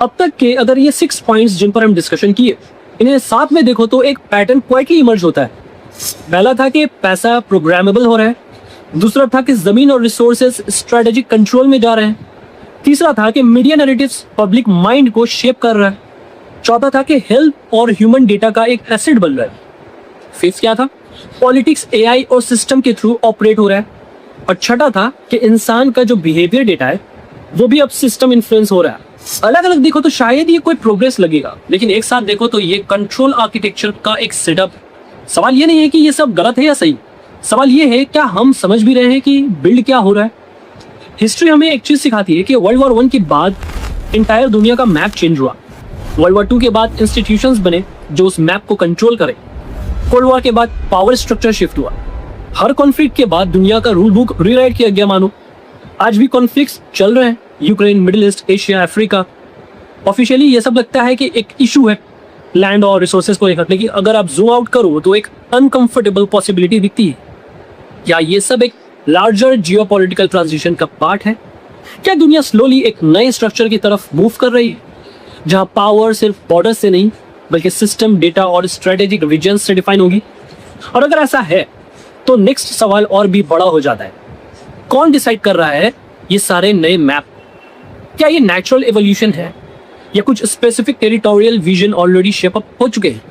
अब तक के अगर ये 6 पॉइंट्स जिन पर हम डिस्कशन किए, इन्हें साथ में देखो तो एक पैटर्न क्वाइटली इमर्ज होता है। पहला था कि पैसा प्रोग्रामेबल हो रहा है, दूसरा था कि जमीन और रिसोर्सेज स्ट्रेटेजिक कंट्रोल में जा रहे हैं, तीसरा था कि मीडिया नैरेटिव्स पब्लिक माइंड को शेप कर रहा है, चौथा था कि हेल्थ और ह्यूमन डेटा का एक एसेट बन रहा है, फिफ्थ क्या था, पॉलिटिक्स एआई और सिस्टम के थ्रू ऑपरेट हो रहा है, और छठा था कि इंसान का जो बिहेवियर डेटा है वो भी अब सिस्टम इन्फ्लुएंस हो रहा है। अलग अलग देखो तो शायद ये कोई प्रोग्रेस लगेगा, लेकिन एक साथ देखो तो ये कंट्रोल आर्किटेक्चर का एक सेटअप। सवाल ये नहीं है कि ये सब गलत है या सही, सवाल ये है क्या हम समझ भी रहे हैं कि बिल्ड क्या हो रहा है। हिस्ट्री हमें एक चीज सिखाती है कि वर्ल्ड वॉर 1 के बाद इंटायर दुनिया का मैप चेंज हुआ, वर्ल्ड वॉर 2 के बाद इंस्टीट्यूशंस बने जो उस मैप को कंट्रोल करें, कोल्ड वॉर के बाद पावर स्ट्रक्चर शिफ्ट हुआ, हर कॉन्फ्लिक्ट के बाद दुनिया का रूल बुक रीराइट किया गया मानो। आज भी कॉन्फ्लिक्ट्स चल रहे हैं, Ukraine, middle east, Asia, Africa. Officially ये सब लगता है कि एक इशू है लैंड और रिसोर्सेज को लेकर, लेकिन अगर आप जूम आउट करो तो एक अनकंफर्टेबल पॉसिबिलिटी दिखती है। क्या ये सब एक लार्जर जियोपॉलिटिकल ट्रांजिशन का पार्ट है? क्या दुनिया स्लोली एक नए स्ट्रक्चर की तरफ मूव कर रही है जहां पावर सिर्फ बॉर्डर से नहीं बल्कि सिस्टम, डेटा और स्ट्रेटेजिक रीजन से डिफाइन होगी? और अगर ऐसा है तो नेक्स्ट सवाल और भी बड़ा हो जाता है, कौन डिसाइड कर रहा है ये सारे नए मैप? क्या ये नेचुरल एवोल्यूशन है या कुछ specific territorial vision already shape up हो चुके हैं?